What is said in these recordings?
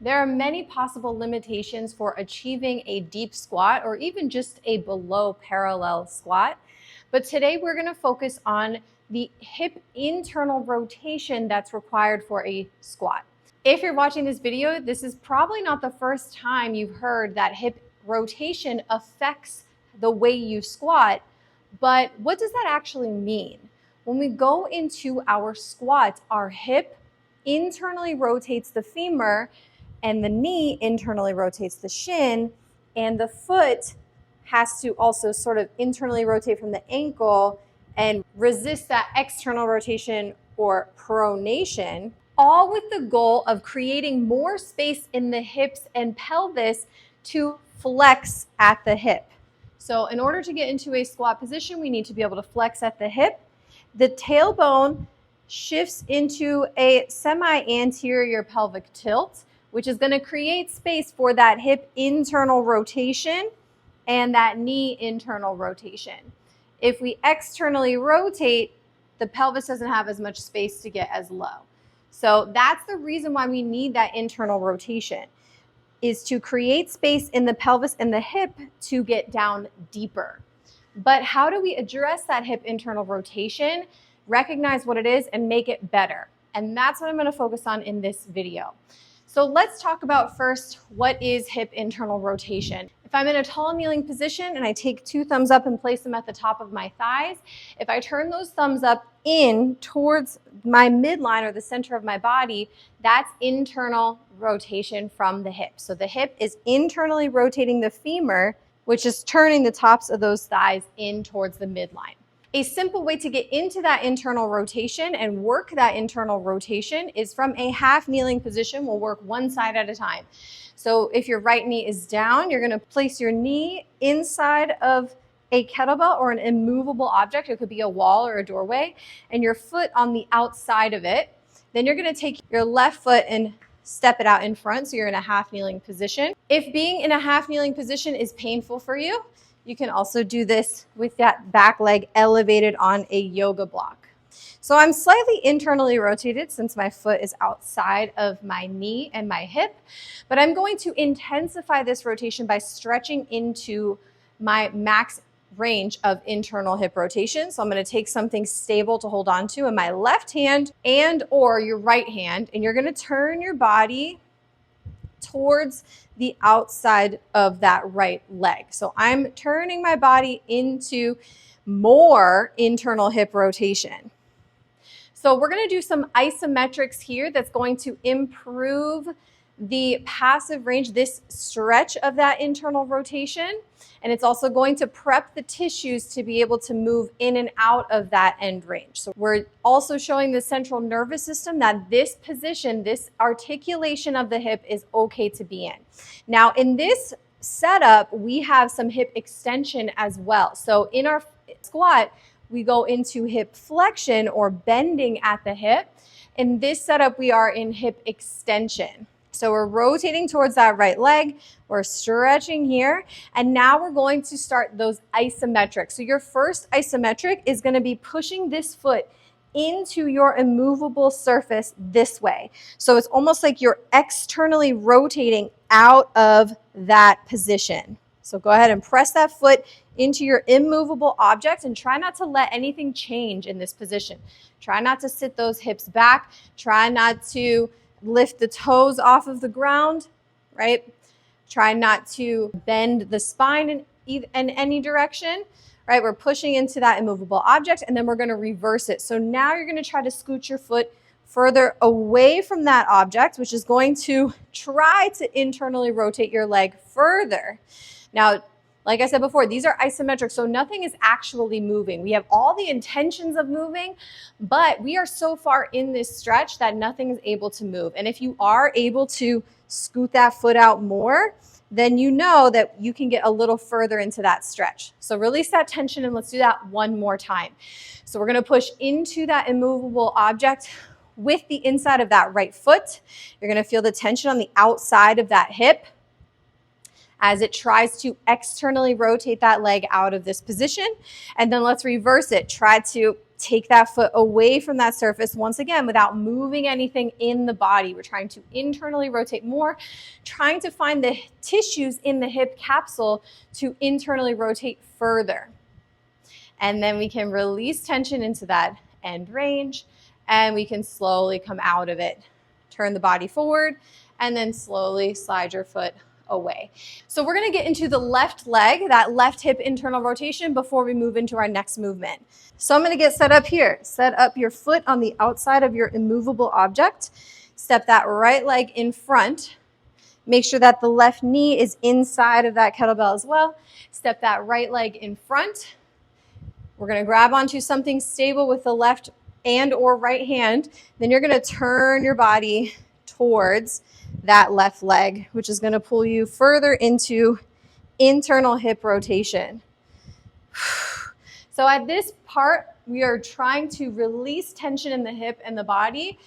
There are many possible limitations for achieving a deep squat or even just a below parallel squat. But today we're going to focus on the hip internal rotation that's required for a squat. If you're watching this video, this is probably not the first time you've heard that hip rotation affects the way you squat, but what does that actually mean? When we go into our squat, our hip internally rotates the femur and the knee internally rotates the shin, and the foot has to also sort of internally rotate from the ankle and resist that external rotation or pronation, all with the goal of creating more space in the hips and pelvis to flex at the hip. So in order to get into a squat position, we need to be able to flex at the hip. The tailbone shifts into a semi-anterior pelvic tilt, which is going to create space for that hip internal rotation and that knee internal rotation. If we externally rotate, the pelvis doesn't have as much space to get as low. So that's the reason why we need that internal rotation, is to create space in the pelvis and the hip to get down deeper. But how do we address that hip internal rotation, recognize what it is, and make it better? And that's what I'm going to focus on in this video. So let's talk about first, what is hip internal rotation? If I'm in a tall kneeling position and I take two thumbs up and place them at the top of my thighs, if I turn those thumbs up in towards my midline or the center of my body, that's internal rotation from the hip. So the hip is internally rotating the femur, which is turning the tops of those thighs in towards the midline. A simple way to get into that internal rotation and work that internal rotation is from a half kneeling position. We'll work one side at a time. So if your right knee is down, you're going to place your knee inside of a kettlebell or an immovable object. It could be a wall or a doorway, and your foot on the outside of it. Then you're going to take your left foot and step it out in front, so you're in a half kneeling position. If being in a half kneeling position is painful for you, you can also do this with that back leg elevated on a yoga block. So I'm slightly internally rotated since my foot is outside of my knee and my hip, but I'm going to intensify this rotation by stretching into my max range of internal hip rotation. So I'm going to take something stable to hold on to in my left hand and or your right hand, and you're going to turn your body towards the outside of that right leg. So I'm turning my body into more internal hip rotation. So we're going to do some isometrics here that's going to improve the passive range, this stretch of that internal rotation. And it's also going to prep the tissues to be able to move in and out of that end range. So we're also showing the central nervous system that this position, this articulation of the hip is okay to be in. Now in this setup, we have some hip extension as well. So in our squat, we go into hip flexion or bending at the hip. In this setup, we are in hip extension. So we're rotating towards that right leg, we're stretching here, and now we're going to start those isometrics. So your first isometric is going to be pushing this foot into your immovable surface this way. So it's almost like you're externally rotating out of that position. So go ahead and press that foot into your immovable object and try not to let anything change in this position. Try not to sit those hips back. Try not to lift the toes off of the ground, right? Try not to bend the spine in any direction, right? We're pushing into that immovable object, and then we're going to reverse it. So now you're going to try to scoot your foot further away from that object, which is going to try to internally rotate your leg further. Now, like I said before, these are isometric, so nothing is actually moving. We have all the intentions of moving, but we are so far in this stretch that nothing is able to move. And if you are able to scoot that foot out more, then you know that you can get a little further into that stretch. So release that tension and let's do that one more time. So we're going to push into that immovable object with the inside of that right foot. You're going to feel the tension on the outside of that hip. as it tries to externally rotate that leg out of this position. And then let's reverse it. Try to take that foot away from that surface once again without moving anything in the body. We're trying to internally rotate more, trying to find the tissues in the hip capsule to internally rotate further. And then we can release tension into that end range, and we can slowly come out of it. Turn the body forward, and then slowly slide your foot away. So we're gonna get into the left leg, that left hip internal rotation, before we move into our next movement. So I'm gonna get set up here. Set up your foot on the outside of your immovable object. Step that right leg in front. Make sure that the left knee is inside of that kettlebell as well. Step that right leg in front. We're gonna grab onto something stable with the left and or right hand. Then you're gonna turn your body towards that left leg, which is gonna pull you further into internal hip rotation. So at this part, we are trying to release tension in the hip and the body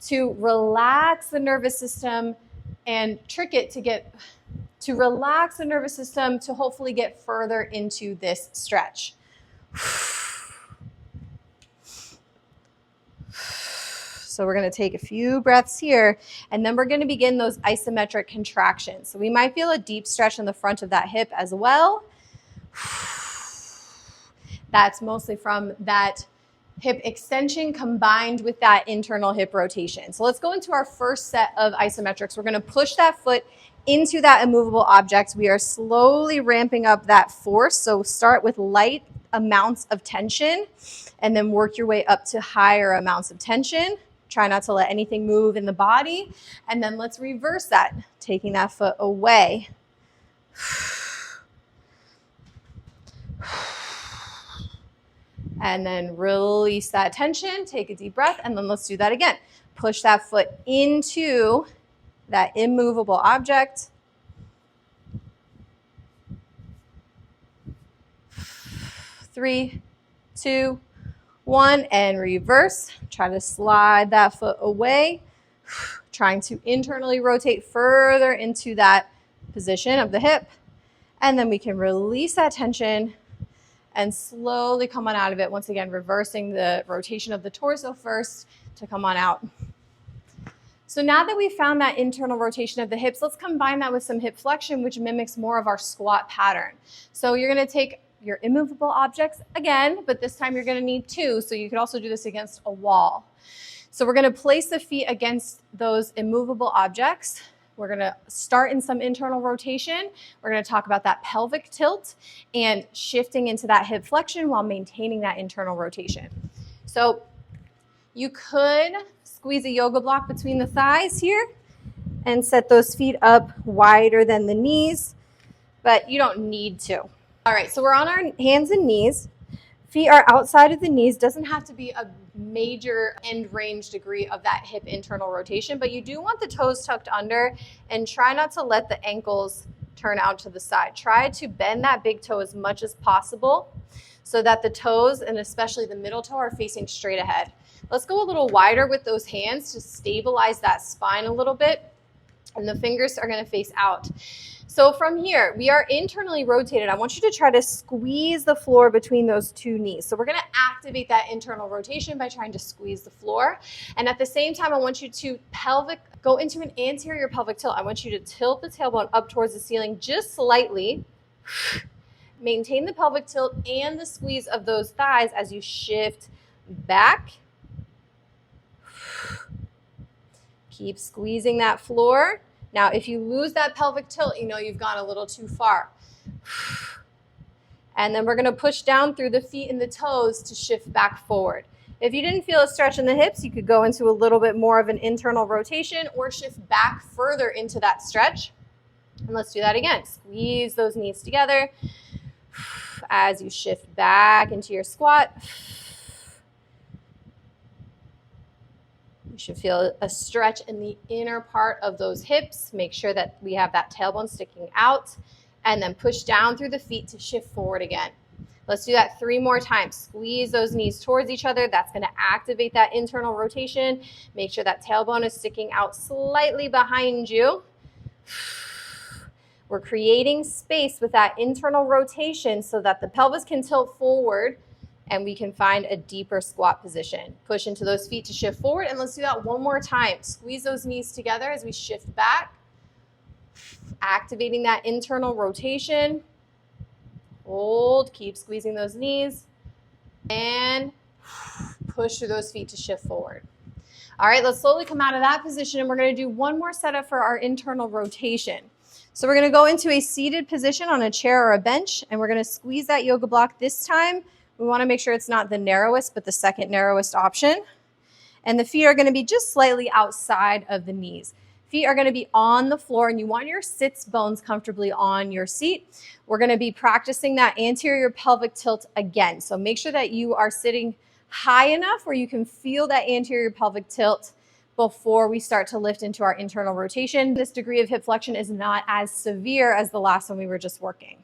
to relax the nervous system and trick it to relax the nervous system to hopefully get further into this stretch. So we're going to take a few breaths here, and then we're going to begin those isometric contractions. So we might feel a deep stretch in the front of that hip as well. That's mostly from that hip extension combined with that internal hip rotation. So let's go into our first set of isometrics. We're going to push that foot into that immovable object. We are slowly ramping up that force. So start with light amounts of tension and then work your way up to higher amounts of tension. Try not to let anything move in the body. And then let's reverse that, taking that foot away. And then release that tension, take a deep breath, and then let's do that again. Push that foot into that immovable object. 3, 2, 1, and reverse. Try to slide that foot away, trying to internally rotate further into that position of the hip. And then we can release that tension and slowly come on out of it. Once again, reversing the rotation of the torso first to come on out. So now that we've found that internal rotation of the hips, let's combine that with some hip flexion, which mimics more of our squat pattern. So you're gonna take your immovable objects again, but this time you're gonna need 2, so you could also do this against a wall. So we're gonna place the feet against those immovable objects. We're gonna start in some internal rotation. We're gonna talk about that pelvic tilt and shifting into that hip flexion while maintaining that internal rotation. So you could squeeze a yoga block between the thighs here and set those feet up wider than the knees, but you don't need to. All right, so we're on our hands and knees. Feet are outside of the knees. Doesn't have to be a major end range degree of that hip internal rotation, but you do want the toes tucked under and try not to let the ankles turn out to the side. Try to bend that big toe as much as possible so that the toes, and especially the middle toe, are facing straight ahead. Let's go a little wider with those hands to stabilize that spine a little bit, and the fingers are going to face out. So from here, we are internally rotated. I want you to try to squeeze the floor between those 2 knees. So we're going to activate that internal rotation by trying to squeeze the floor. And at the same time, I want you to go into an anterior pelvic tilt. I want you to tilt the tailbone up towards the ceiling just slightly. Maintain the pelvic tilt and the squeeze of those thighs as you shift back. Keep squeezing that floor. Now, if you lose that pelvic tilt, you know you've gone a little too far. And then we're going to push down through the feet and the toes to shift back forward. If you didn't feel a stretch in the hips, you could go into a little bit more of an internal rotation or shift back further into that stretch. And let's do that again. Squeeze those knees together as you shift back into your squat. You should feel a stretch in the inner part of those hips. Make sure that we have that tailbone sticking out, and then push down through the feet to shift forward again. Let's do that 3 more times. Squeeze those knees towards each other. That's going to activate that internal rotation. Make sure that tailbone is sticking out slightly behind you. We're creating space with that internal rotation so that the pelvis can tilt forward and we can find a deeper squat position. Push into those feet to shift forward, and let's do that one more time. Squeeze those knees together as we shift back, activating that internal rotation. Hold, keep squeezing those knees, and push through those feet to shift forward. All right, let's slowly come out of that position, and we're gonna do one more setup for our internal rotation. So we're gonna go into a seated position on a chair or a bench, and we're gonna squeeze that yoga block. This time, we wanna make sure it's not the narrowest, but the second narrowest option. And the feet are gonna be just slightly outside of the knees. Feet are gonna be on the floor, and you want your sits bones comfortably on your seat. We're gonna be practicing that anterior pelvic tilt again. So make sure that you are sitting high enough where you can feel that anterior pelvic tilt before we start to lift into our internal rotation. This degree of hip flexion is not as severe as the last one we were just working.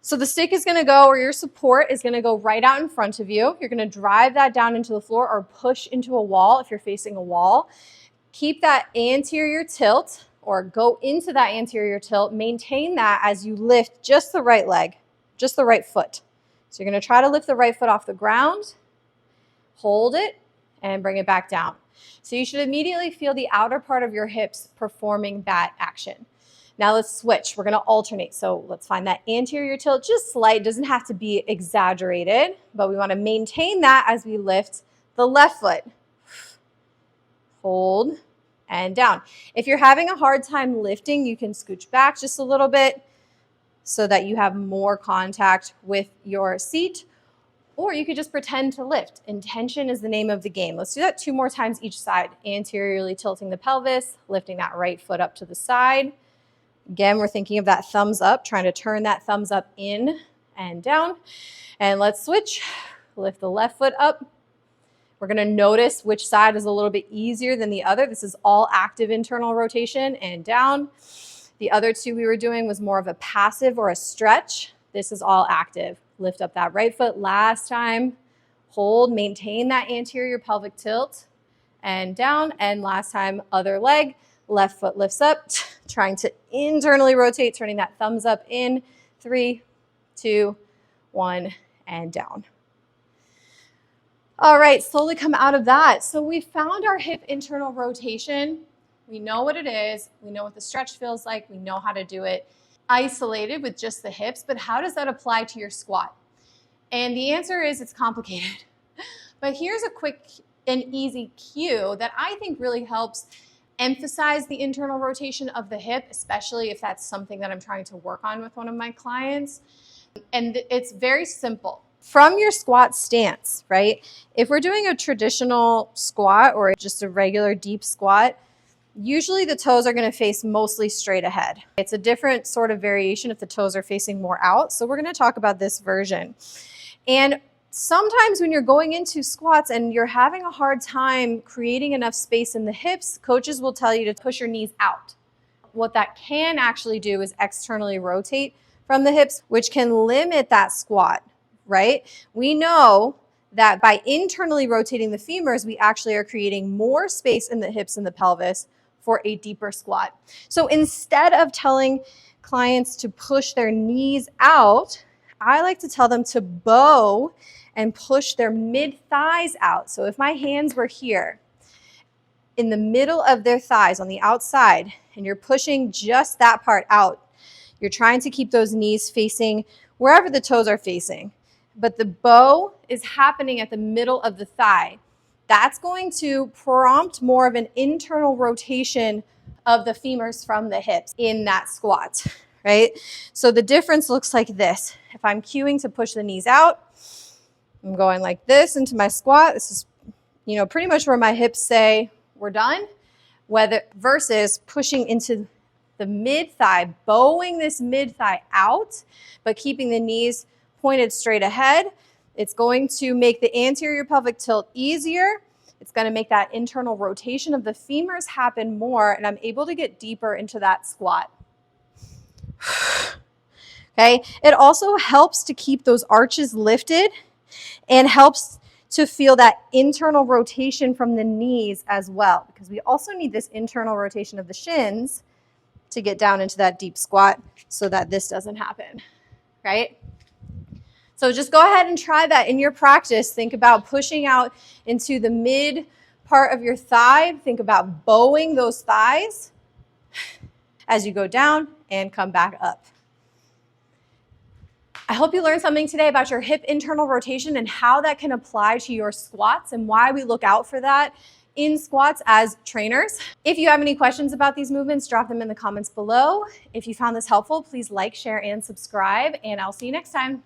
So the stick is gonna go, or your support is gonna go right out in front of you. You're gonna drive that down into the floor or push into a wall if you're facing a wall. Keep that anterior tilt, or go into that anterior tilt. Maintain that as you lift just the right leg, just the right foot. So you're gonna try to lift the right foot off the ground, hold it, and bring it back down. So you should immediately feel the outer part of your hips performing that action. Now let's switch. We're gonna alternate. So let's find that anterior tilt, just slight, doesn't have to be exaggerated, but we wanna maintain that as we lift the left foot. Hold and down. If you're having a hard time lifting, you can scooch back just a little bit so that you have more contact with your seat, or you could just pretend to lift. Intention is the name of the game. Let's do that 2 more times each side. Anteriorly tilting the pelvis, lifting that right foot up to the side. Again, we're thinking of that thumbs up, trying to turn that thumbs up in and down. And let's switch. Lift the left foot up. We're gonna notice which side is a little bit easier than the other. This is all active internal rotation and down. The other 2 we were doing was more of a passive or a stretch. This is all active. Lift up that right foot last time. Hold, maintain that anterior pelvic tilt and down. And last time, other leg. Left foot lifts up, trying to internally rotate, turning that thumbs up in. 3, 2, 1, and down. All right, slowly come out of that. So we found our hip internal rotation. We know what it is. We know what the stretch feels like. We know how to do it isolated with just the hips, but how does that apply to your squat? And the answer is it's complicated. But here's a quick and easy cue that I think really helps emphasize the internal rotation of the hip, especially if that's something that I'm trying to work on with one of my clients. And it's very simple. From your squat stance, right? If we're doing a traditional squat or just a regular deep squat, usually the toes are going to face mostly straight ahead. It's a different sort of variation if the toes are facing more out. So we're going to talk about this version. And sometimes when you're going into squats and you're having a hard time creating enough space in the hips, coaches will tell you to push your knees out. What that can actually do is externally rotate from the hips, which can limit that squat, right? We know that by internally rotating the femurs, we actually are creating more space in the hips and the pelvis for a deeper squat. So instead of telling clients to push their knees out, I like to tell them to bow and push their mid-thighs out. So if my hands were here in the middle of their thighs on the outside, and you're pushing just that part out, you're trying to keep those knees facing wherever the toes are facing. But the bow is happening at the middle of the thigh. That's going to prompt more of an internal rotation of the femurs from the hips in that squat, right? So the difference looks like this. If I'm cueing to push the knees out, I'm going like this into my squat. This is, pretty much where my hips say we're done, versus pushing into the mid-thigh, bowing this mid-thigh out, but keeping the knees pointed straight ahead. It's going to make the anterior pelvic tilt easier. It's going to make that internal rotation of the femurs happen more, and I'm able to get deeper into that squat. Okay. It also helps to keep those arches lifted and helps to feel that internal rotation from the knees as well, because we also need this internal rotation of the shins to get down into that deep squat so that this doesn't happen, right? So just go ahead and try that in your practice. Think about pushing out into the mid part of your thigh. Think about bowing those thighs as you go down and come back up. I hope you learned something today about your hip internal rotation and how that can apply to your squats and why we look out for that in squats as trainers. If you have any questions about these movements, drop them in the comments below. If you found this helpful, please like, share, and subscribe, and I'll see you next time.